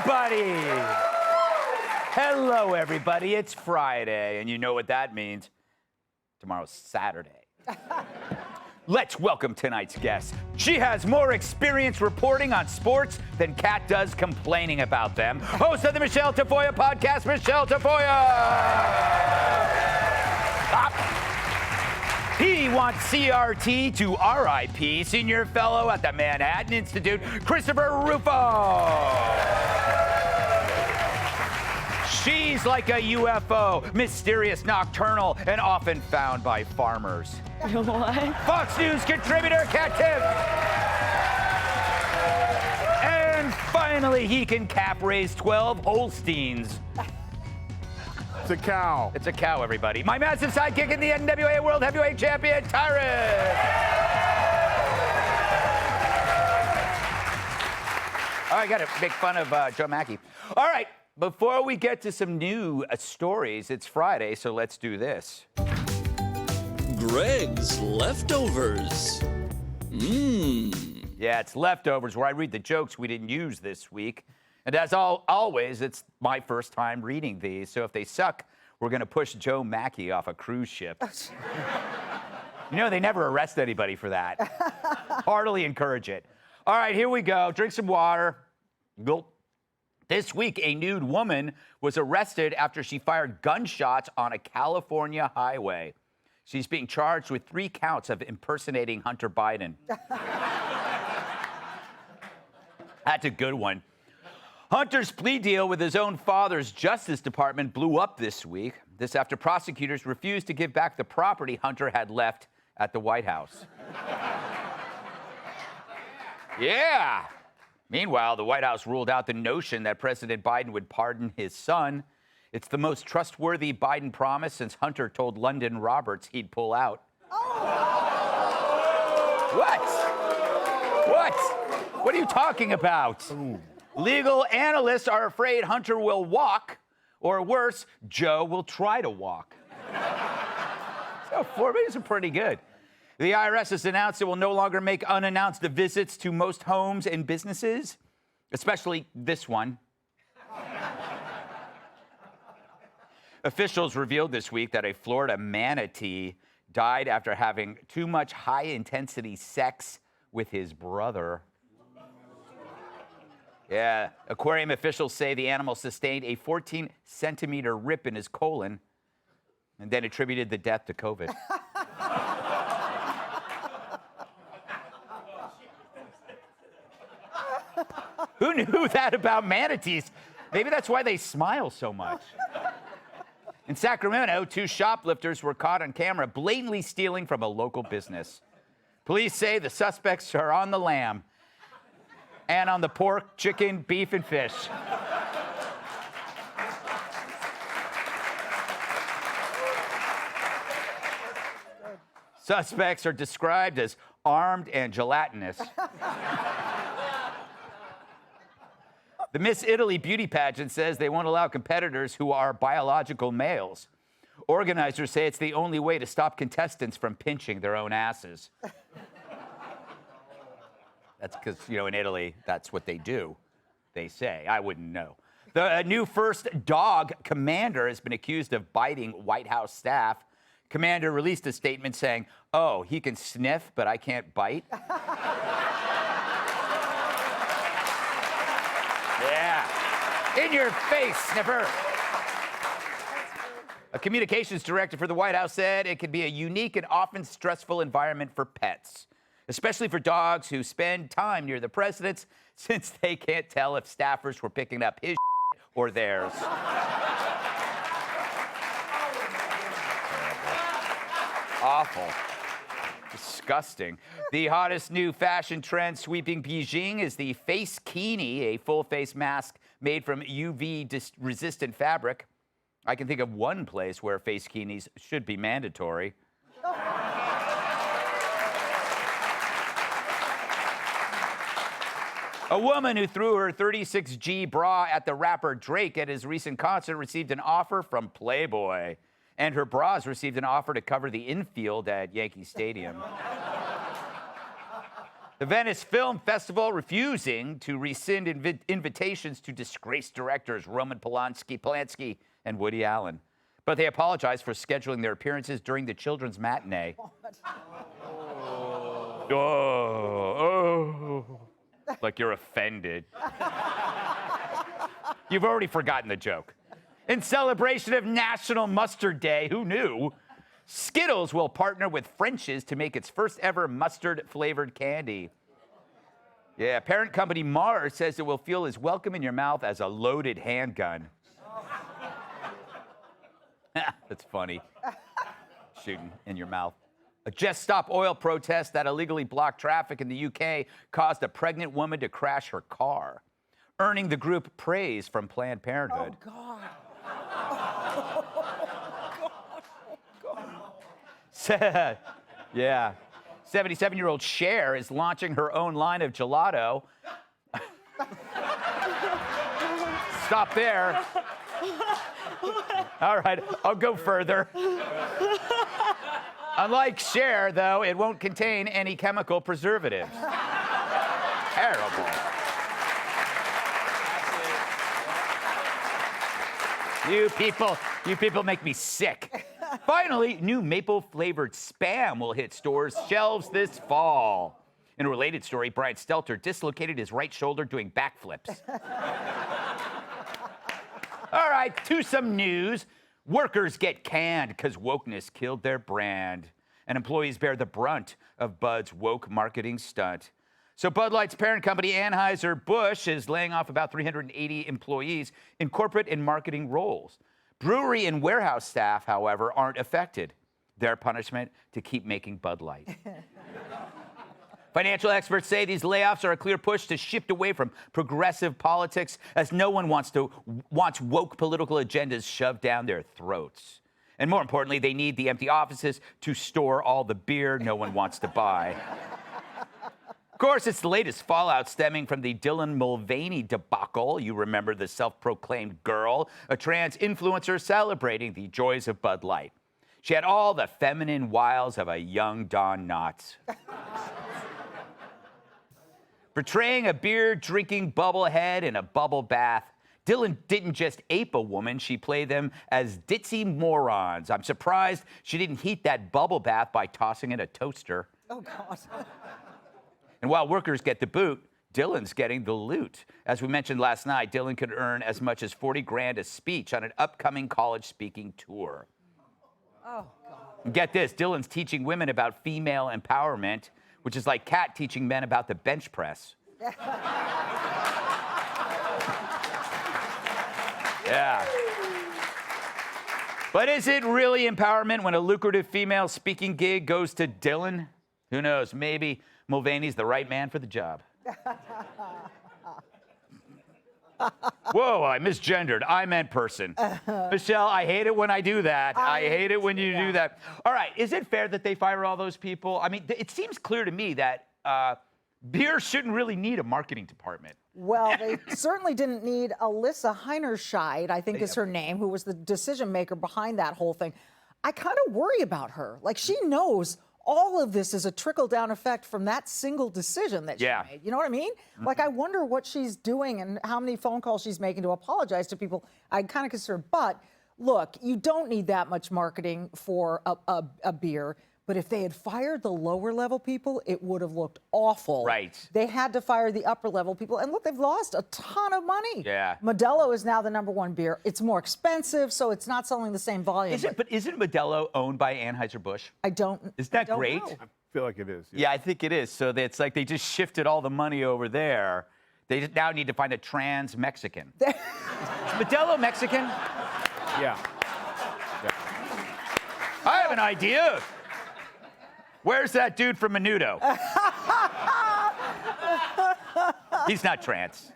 everybody! Hello, everybody. It's Friday, and you know what that means. Tomorrow's Saturday. Let's welcome tonight's guest. She has more experience reporting on sports than Kat does complaining about them. Host of the Michelle Tafoya podcast, Michelle Tafoya! He wants CRT to RIP, senior fellow at the Manhattan Institute, Christopher Rufo. She's like a UFO, mysterious, nocturnal, and often found by farmers. What? Fox News contributor, Kat Tiff. And finally, he can calf raise 12 Holsteins. It's a cow. It's a cow, everybody. My massive sidekick in the NWA World Heavyweight Champion, Tyrus. Oh, I got to make fun of Joe Mackey. All right, before we get to some new stories, it's Friday, so let's do this. Greg's Leftovers. Yeah, it's Leftovers, where I read the jokes we didn't use this week. And as always, it's my first time reading these, so if they suck, we're going to push Joe Mackey off a cruise ship. You know, they never arrest anybody for that. Heartily encourage it. All right, here we go. Drink some water. Gulp. This week, a nude woman was arrested after she fired gunshots on a California highway. She's being charged with 3 counts of impersonating Hunter Biden. That's a good one. Hunter's plea deal with his own father's Justice Department blew up this week. This after prosecutors refused to give back the property Hunter had left at the White House. Yeah. Meanwhile, the White House ruled out the notion that President Biden would pardon his son. It's the most trustworthy Biden promise since Hunter told London Roberts he'd pull out. Oh. What? What? What are you talking about? Ooh. Legal analysts are afraid Hunter will walk, or worse, Joe will try to walk. So 4 minutes are pretty good. The IRS has announced it will no longer make unannounced visits to most homes and businesses, especially this one. Officials revealed this week that a Florida manatee died after having too much high-intensity sex with his brother. Yeah, aquarium officials say the animal sustained a 14-centimeter rip in his colon and then attributed the death to COVID. Who knew that about manatees? Maybe that's why they smile so much. In Sacramento, 2 shoplifters were caught on camera blatantly stealing from a local business. Police say the suspects are on the lam and on the pork, chicken, beef, and fish. Suspects are described as armed and gelatinous. The Miss Italy beauty pageant says they won't allow competitors who are biological males. Organizers say it's the only way to stop contestants from pinching their own asses. That's because, you know, in Italy, that's what they do, they say. I wouldn't know. The new first dog commander has been accused of biting White House staff. Commander released a statement saying, "Oh, he can sniff, but I can't bite." Yeah. In your face, sniffer. A communications director for the White House said it could be a unique and often stressful environment for pets, especially for dogs who spend time near the presidents, since they can't tell if staffers were picking up his or theirs. Awful. Disgusting. The hottest new fashion trend sweeping Beijing is the face kini, a full face mask made from UV-resistant fabric. I can think of one place where face kinis should be mandatory. A woman who threw her 36G bra at the rapper Drake at his recent concert received an offer from Playboy. And her bras received an offer to cover the infield at Yankee Stadium. The Venice Film Festival refusing to rescind invitations to disgraced directors Roman Polanski, and Woody Allen. But they apologized for scheduling their appearances during the children's matinee. Like you're offended. You've already forgotten the joke. In celebration of National Mustard Day, who knew? Skittles will partner with French's to make its first ever mustard-flavored candy. Yeah, parent company Mars says it will feel as welcome in your mouth as a loaded handgun. That's funny. Shooting in your mouth. A Just Stop Oil protest that illegally blocked traffic in the UK caused a pregnant woman to crash her car, earning the group praise from Planned Parenthood. Oh, God. Yeah. 77-year-old Cher is launching her own line of gelato. Stop there. All right, I'll go further. Unlike Cher, though, it won't contain any chemical preservatives. Terrible. You people make me sick. Finally, new maple-flavored Spam will hit stores' shelves this fall. In a related story, Brian Stelter dislocated his right shoulder doing backflips. All right, to some news. Workers get canned because wokeness killed their brand. And employees bear the brunt of Bud's woke marketing stunt. So Bud Light's parent company, Anheuser-Busch, is laying off about 380 employees in corporate and marketing roles. Brewery and warehouse staff, however, aren't affected. Their punishment, to keep making Bud Light. Financial experts say these layoffs are a clear push to shift away from progressive politics, as no one wants woke political agendas shoved down their throats. And more importantly, they need the empty offices to store all the beer no one wants to buy. Of course, it's the latest fallout stemming from the Dylan Mulvaney debacle. You remember the self-proclaimed girl, a trans influencer celebrating the joys of Bud Light. She had all the feminine wiles of a young Don Knotts. Portraying a beer-drinking bubblehead in a bubble bath, Dylan didn't just ape a woman, she played them as ditzy morons. I'm surprised she didn't heat that bubble bath by tossing in a toaster. Oh, God. And while workers get the boot, Dylan's getting the loot. As we mentioned last night, Dylan could earn as much as $40,000 a speech on an upcoming college speaking tour. Oh, God. And get this, Dylan's teaching women about female empowerment, which is like Kat teaching men about the bench press. Yeah. But is it really empowerment when a lucrative female speaking gig goes to Dylan? Who knows? Maybe Mulvaney's the right man for the job. Whoa, I misgendered. I meant person. Michelle, I hate it when I do that. I hate it when you do that. All right, is it fair that they fire all those people? I mean, it seems clear to me that beer shouldn't really need a marketing department. Well, they certainly didn't need Alyssa Heinerscheid, I think is her name, who was the decision maker behind that whole thing. I kind of worry about her. Like, she knows all of this is a trickle-down effect from that single decision that she made. You know what I mean? Mm-hmm. Like, I wonder what she's doing and how many phone calls she's making to apologize to people. I'm kind of concerned. But, look, you don't need that much marketing for a beer. But if they had fired the lower-level people, it would have looked awful. Right. They had to fire the upper-level people. And, look, they've lost a ton of money. Yeah. Modelo is now the #1 beer. It's more expensive, so it's not selling the same volume. But isn't Modelo owned by Anheuser-Busch? I don't Isn't that don't great? know. I feel like it is. Yeah, I think it is. So it's like they just shifted all the money over there. They now need to find a trans Mexican. Is Modelo Mexican? Yeah. I have an idea. Where's that dude from Menudo? He's not trans.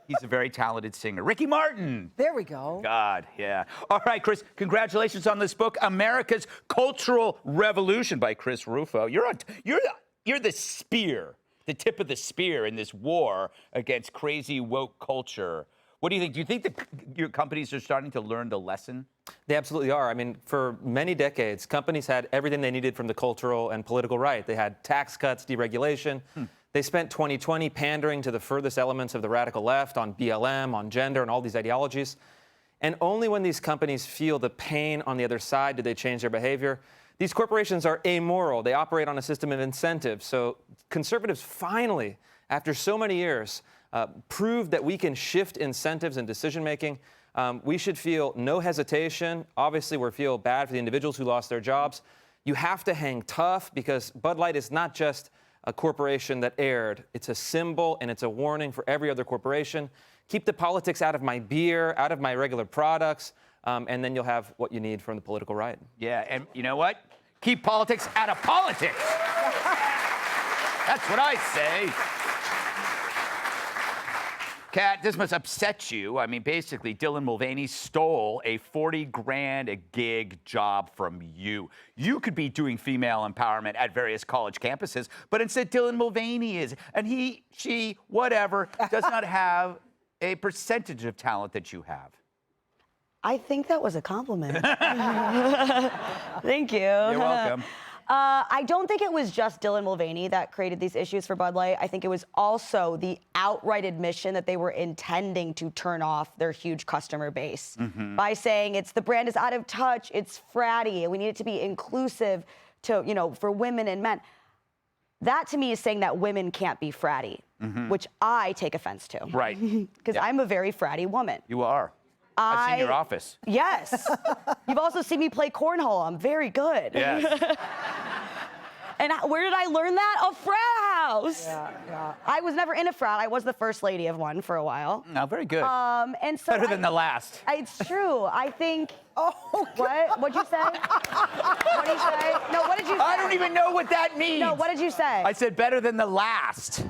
He's a very talented singer. Ricky Martin. There we go. God, yeah. All right, Chris, congratulations on this book, America's Cultural Revolution by Chris Rufo. You're the spear, the tip of the spear in this war against crazy woke culture. What do you think? Do you think that your companies are starting to learn the lesson? They absolutely are. I mean, for many decades, companies had everything they needed from the cultural and political right. They had tax cuts, deregulation. They spent 2020 pandering to the furthest elements of the radical left on BLM, on gender, and all these ideologies. And only when these companies feel the pain on the other side do they change their behavior. These corporations are amoral. They operate on a system of incentives. So conservatives finally, after so many years, proved that we can shift incentives and decision-making. We should feel no hesitation. Obviously, we feel bad for the individuals who lost their jobs. You have to hang tough because Bud Light is not just a corporation that erred. It's a symbol and it's a warning for every other corporation. Keep the politics out of my beer, out of my regular products, and then you'll have what you need from the political right. Yeah, and you know what? Keep politics out of politics. That's what I say. Kat, this must upset you. I mean, basically, Dylan Mulvaney stole a 40 grand a gig job from you. You could be doing female empowerment at various college campuses, but instead Dylan Mulvaney is, and he, she, whatever, does not have a percentage of talent that you have. I think that was a compliment. Thank you. You're welcome. I don't think it was just Dylan Mulvaney that created these issues for Bud Light. I think it was also the outright admission that they were intending to turn off their huge customer base by saying the brand is out of touch, it's fratty, and we need it to be inclusive to, for women and men. That to me is saying that women can't be fratty, which I take offense to. Right. Because I'm a very fratty woman. You are. I've seen your office. Yes. You've also seen me play cornhole. I'm very good. Yes. And where did I learn that? A frat house. Yeah. I was never in a frat. I was the first lady of one for a while. No, very good. And so Better than the last. It's true. I think. Oh, what? What'd you say? What did you say? No, what did you say? I don't even know what that means. No, what did you say? I said better than the last.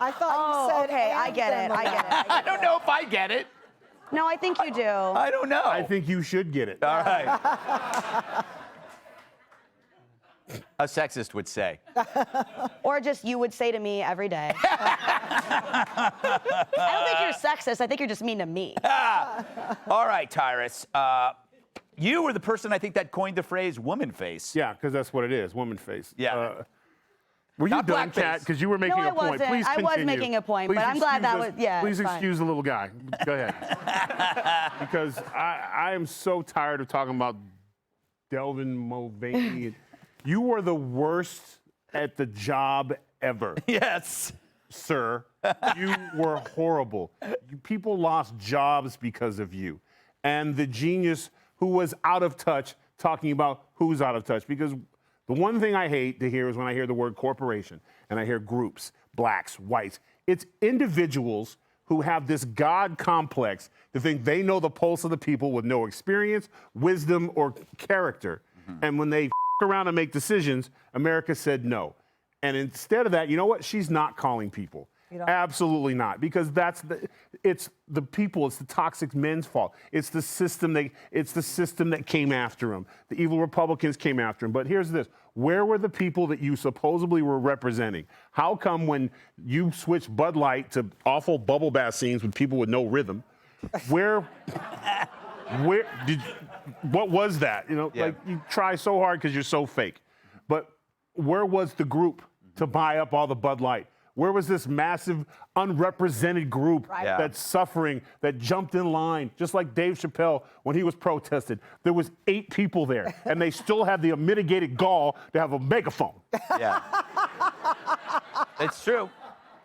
I thought you said. Okay, I get it. I get it. I don't know if I get it. No, I think you do. I don't know. I think you should get it. All right. A sexist would say. Or just you would say to me every day. I don't think you're sexist. I think you're just mean to me. All right, Tyrus. You were the person, I think, that coined the phrase woman face. Yeah, because that's what it is, woman face. Yeah. Were you Not done, blackface. Kat? Because you were making No, a point. I wasn't. Please I was continue. making a point, Please but I'm glad that excuse was- yeah, Please it's fine. excuse the little guy. Go ahead. Because I am so tired of talking about Dylan Mulvaney. You were the worst at the job ever. Yes. Sir, you were horrible. People lost jobs because of you. And the genius who was out of touch talking about who's out of touch. Because the one thing I hate to hear is when I hear the word corporation and I hear groups, blacks, whites. It's individuals who have this God complex to think they know the pulse of the people with no experience, wisdom, or character. And when they around and make decisions, America said no. And instead of that, you know what? She's not calling people. Absolutely not, because it's the people. It's the toxic men's fault. It's the system. It's the system that came after him. The evil Republicans came after him. But here's this: where were the people that you supposedly were representing? How come when you switched Bud Light to awful bubble bath scenes with people with no rhythm, what was that? Like you try so hard because you're so fake. But where was the group to buy up all the Bud Light? Where was this massive, unrepresented group that's suffering, that jumped in line, just like Dave Chappelle when he was protested? There was 8 people there, and they still have the unmitigated gall to have a megaphone. Yeah. It's true.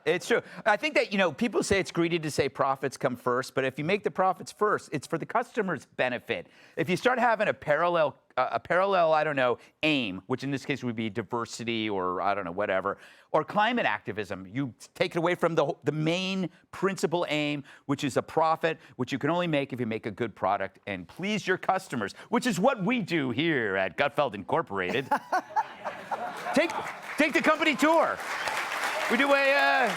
It's true. I think that, people say it's greedy to say profits come first, but if you make the profits first, it's for the customer's benefit. If you start having a parallel, I don't know, aim, which in this case would be diversity or, I don't know, whatever, or climate activism, you take it away from the main principal aim, which is a profit, which you can only make if you make a good product and please your customers, which is what we do here at Gutfeld Incorporated. Take the company tour. We do a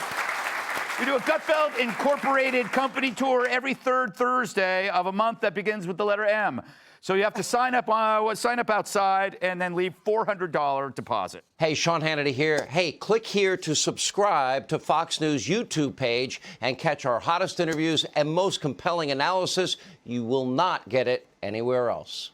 Gutfeld Incorporated company tour every third Thursday of a month that begins with the letter M. So you have to sign up outside and then leave $400 deposit. Hey, Sean Hannity here. Hey, click here to subscribe to Fox News YouTube page and catch our hottest interviews and most compelling analysis. You will not get it anywhere else.